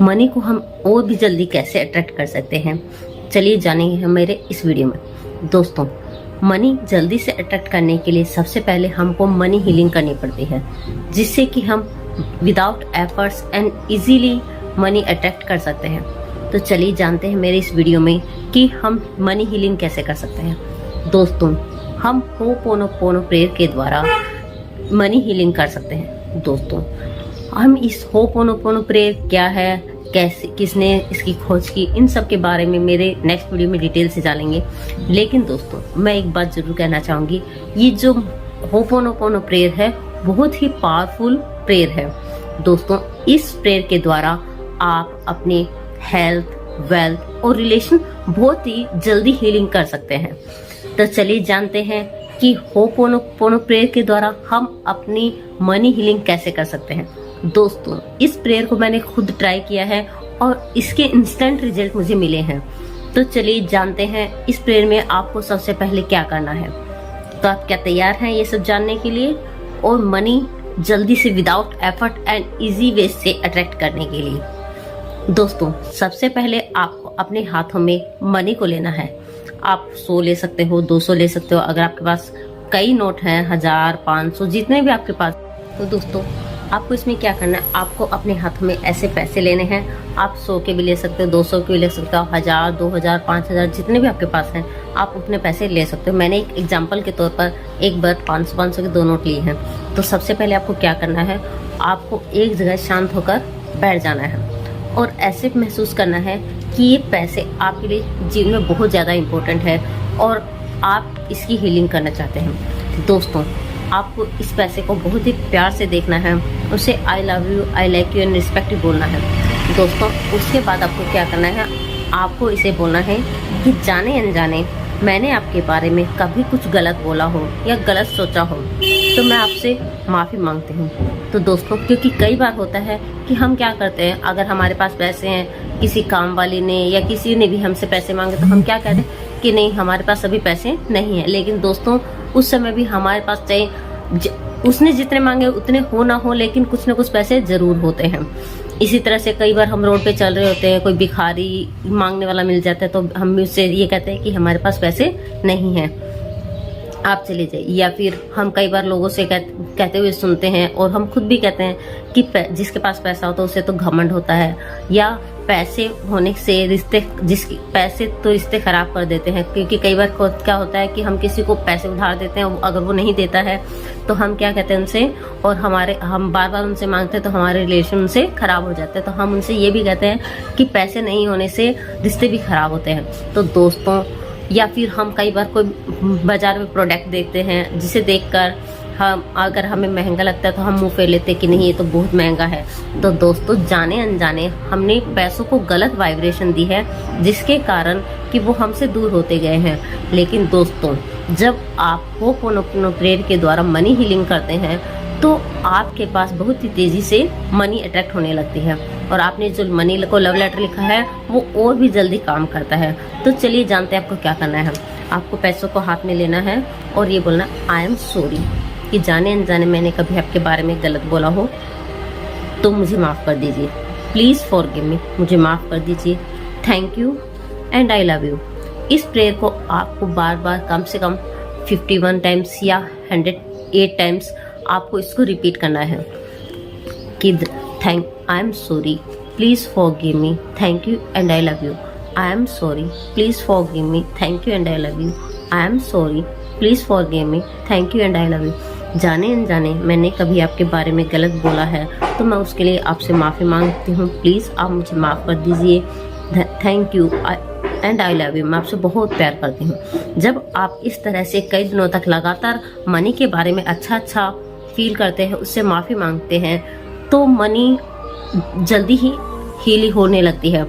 Money को हम और भी जल्दी कैसे अट्रैक्ट कर सकते हैं, चलिए जानेंगे हम मेरे इस वीडियो में। दोस्तों, मनी जल्दी से अट्रैक्ट करने के लिए सबसे पहले हमको मनी हीलिंग करनी पड़ती है, जिससे कि हम without efforts and easily money attract कर सकते हैं। तो चलिए जानते हैं मेरे इस वीडियो में कि हम मनी हीलिंग कैसे कर सकते हैं। दोस्तों, हम होपोनोपोनो प्रेयर के द्वारा मनी हीलिंग कर सकते हैं। दोस्तों, हम इस होपोनोपोनो प्रेयर क्या है, कैसे, किसने इसकी खोज की, इन सब के बारे में मेरे नेक्स्ट वीडियो में डिटेल से जानेंगे। लेकिन दोस्तों, मैं एक बात जरूर कहना चाहूंगी, ये जो होपोनोपोनो प्रेयर है बहुत ही पावरफुल प्रेयर है। दोस्तों, इस प्रेयर के द्वारा आप अपने हेल्थ, वेल्थ और रिलेशन बहुत ही जल्दी हीलिंग कर सकते हैं। तो चलिए जानते हैं कि होपोनोपोनो प्रेयर के द्वारा हम अपनी मनी हीलिंग कैसे कर सकते हैं। दोस्तों, इस प्रेयर को मैंने खुद ट्राई किया है और इसके इंस्टेंट रिजल्ट मुझे मिले हैं। तो चलिए जानते हैं इस प्रेयर में आपको सबसे पहले क्या करना है। तो आप क्या तैयार हैं ये सब जानने के लिए और मनी जल्दी से without effort and easy way से अट्रैक्ट करने के लिए? दोस्तों, सबसे पहले आपको अपने हाथों में मनी को लेना है। आप 100 ले सकते हो, 200 ले सकते हो। अगर आपके पास कई नोट हैं, 1000, 500, जितने भी आपके पास। तो दोस्तों, आपको इसमें क्या करना है, आपको अपने हाथों में ऐसे पैसे लेने हैं। आप 100 के भी ले सकते हो, 200 के भी ले सकते हो, 1000, 2000, 5000, जितने भी आपके पास हैं आप उतने पैसे ले सकते हो। मैंने एक एग्जांपल के तौर पर एक बार 500 के 2 नोट लिए हैं। तो सबसे पहले आपको क्या करना है, आपको एक जगह शांत होकर बैठ जाना है और ऐसे महसूस करना है कि ये पैसे आपके लिए जीवन में बहुत ज़्यादा इम्पोर्टेंट है और आप इसकी हीलिंग करना चाहते हैं। दोस्तों, आपको इस पैसे को बहुत ही प्यार से देखना है, उसे I love you, I like you and respect you बोलना है। दोस्तों, उसके बाद आपको क्या करना है, आपको इसे बोलना है कि जाने अनजाने मैंने आपके बारे में कभी कुछ गलत बोला हो या गलत सोचा हो तो मैं आपसे माफ़ी मांगती हूँ। तो दोस्तों, क्योंकि कई बार होता है कि हम क्या करते हैं, अगर हमारे पास पैसे हैं, किसी काम वाले ने या किसी ने भी हमसे पैसे मांगे तो हम क्या कहते हैं कि नहीं, हमारे पास अभी पैसे नहीं है। लेकिन दोस्तों, उस समय भी हमारे पास चाहे उसने जितने मांगे उतने हो ना हो, लेकिन कुछ ना कुछ पैसे जरूर होते हैं। इसी तरह से कई बार हम रोड पे चल रहे होते हैं, कोई भिखारी मांगने वाला मिल जाता है तो हम उससे ये कहते हैं कि हमारे पास पैसे नहीं हैं, आप चले जाइए। या फिर हम कई बार लोगों से कहते हुए सुनते हैं और हम खुद भी कहते हैं कि जिसके पास पैसा होता है उसे तो घमंड होता है, या पैसे होने से पैसे तो रिश्ते खराब कर देते हैं। क्योंकि कई बार क्या होता है कि हम किसी को पैसे उधार देते हैं, अगर वो नहीं देता है तो हम क्या कहते हैं उनसे, और हम बार बार उनसे मांगते हैं तो हमारे रिलेशन उनसे खराब हो जाते हैं। तो हम उनसे ये भी कहते हैं कि पैसे नहीं होने से रिश्ते भी खराब होते हैं। तो दोस्तों, या फिर हम कई बार कोई बाजार में प्रोडक्ट देखते हैं जिसे देखकर हम, अगर हमें महंगा लगता है तो हम मुंह फेर लेते हैं कि नहीं, ये तो बहुत महंगा है। तो दोस्तों, जाने अनजाने हमने पैसों को गलत वाइब्रेशन दी है, जिसके कारण कि वो हमसे दूर होते गए हैं। लेकिन दोस्तों, जब आप होपोनोपोनो प्रेयर के द्वारा मनी हीलिंग करते हैं तो आपके पास बहुत ही तेजी से मनी अट्रैक्ट होने लगती है और आपने जो मनी को लव लेटर लिखा है वो और भी जल्दी काम करता है। तो चलिए जानते हैं आपको क्या करना है। आपको पैसों को हाथ में लेना है और ये बोलना, आई एम सॉरी, कि जाने अनजाने मैंने कभी आपके बारे में गलत बोला हो तो मुझे माफ़ कर दीजिए। प्लीज़ फॉरगिव मी, मुझे माफ़ कर दीजिए। Thank you and I love you. इस प्रेयर को आपको बार बार कम से कम 51 टाइम्स या 108 टाइम्स आपको इसको रिपीट करना है कि I am sorry, please forgive me, thank you and I love you. I am sorry, please forgive me, thank you and I love you. I am sorry, please forgive me, thank you and I love you. जाने अनजाने मैंने कभी आपके बारे में गलत बोला है तो मैं उसके लिए आपसे माफ़ी मांगती हूँ। प्लीज़ आप मुझे माफ़ कर दीजिए। Thank you and I love you, मैं आपसे बहुत प्यार करती हूँ। जब आप इस तरह से कई दिनों तक लगातार मनी के बारे में अच्छा फील करते हैं, उससे माफ़ी मांगते हैं, तो मनी जल्दी ही हील होने लगती है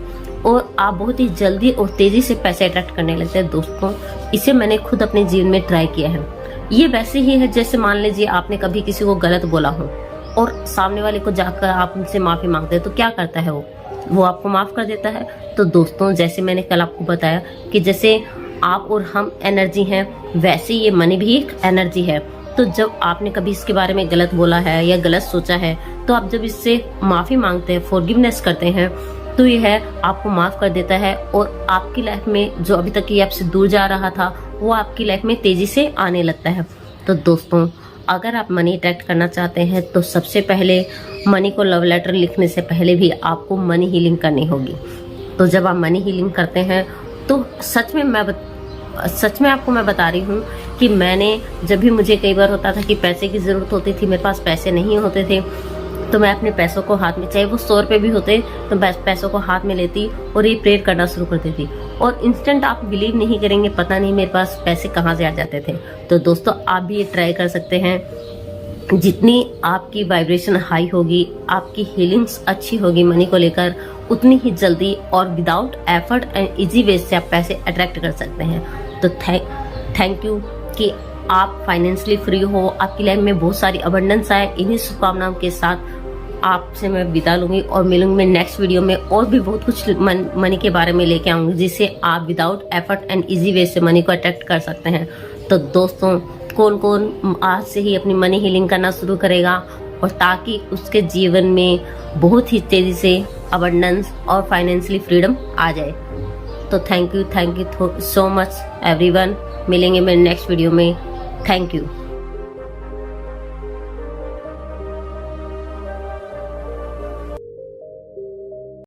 और आप बहुत ही जल्दी और तेज़ी से पैसे अट्रैक्ट करने लगते हैं। दोस्तों, इसे मैंने खुद अपने जीवन में ट्राई किया है। ये वैसे ही है जैसे मान लीजिए आपने कभी किसी को गलत बोला हो और सामने वाले को जाकर आप उनसे माफ़ी मांगते हैं तो क्या करता है वो आपको माफ़ कर देता है। तो दोस्तों, जैसे मैंने कल आपको बताया कि जैसे आप और हम एनर्जी हैं, वैसे ये मनी भी एक एनर्जी है। तो जब आपने कभी इसके बारे में गलत बोला है या गलत सोचा है तो आप जब इससे माफ़ी मांगते हैं, फॉरगिवनेस करते हैं, तो यह आपको माफ़ कर देता है और आपकी लाइफ में जो अभी तक ये आपसे दूर जा रहा था वो आपकी लाइफ में तेज़ी से आने लगता है। तो दोस्तों, अगर आप मनी अट्रैक्ट करना चाहते हैं तो सबसे पहले मनी को लव लेटर लिखने से पहले भी आपको मनी हीलिंग करनी होगी। तो जब आप मनी हीलिंग करते हैं तो सच में आपको मैं बता रही हूँ कि मैंने जब भी मुझे कई बार होता था कि पैसे की ज़रूरत होती थी, मेरे पास पैसे नहीं होते थे, तो मैं अपने पैसों को हाथ में, चाहे वो 100 रुपये भी होते, तो पैसों को हाथ में लेती और ये प्रेयर करना शुरू कर देती और इंस्टेंट आप बिलीव नहीं करेंगे, पता नहीं मेरे पास पैसे कहाँ से आ जाते थे। तो दोस्तों, आप भी ये ट्राई कर सकते हैं। जितनी आपकी वाइब्रेशन हाई होगी, आपकी हीलिंग्स अच्छी होगी मनी को लेकर, उतनी ही जल्दी और without effort and easy way से आप पैसे अट्रैक्ट कर सकते हैं। तो थैंक यू कि आप फाइनेंशियली फ्री हो, आपकी लाइफ में बहुत सारी अबंडेंस आए। इन्हीं शुभकामनाओं के साथ आपसे मैं विदा लूंगी और मिलूंगी मैं नेक्स्ट वीडियो में और भी बहुत कुछ मनी के बारे में लेके आऊंगी, जिससे आप without effort and easy way से मनी को अट्रैक्ट कर सकते हैं। तो दोस्तों, कौन कौन आज से ही अपनी मनी हीलिंग करना शुरू करेगा और ताकि उसके जीवन में बहुत ही तेजी से अबंडेंस और फाइनेंशियली फ्रीडम आ जाए। तो thank you so much everyone. मिलेंगे मेरे नेक्स्ट वीडियो में। Thank you.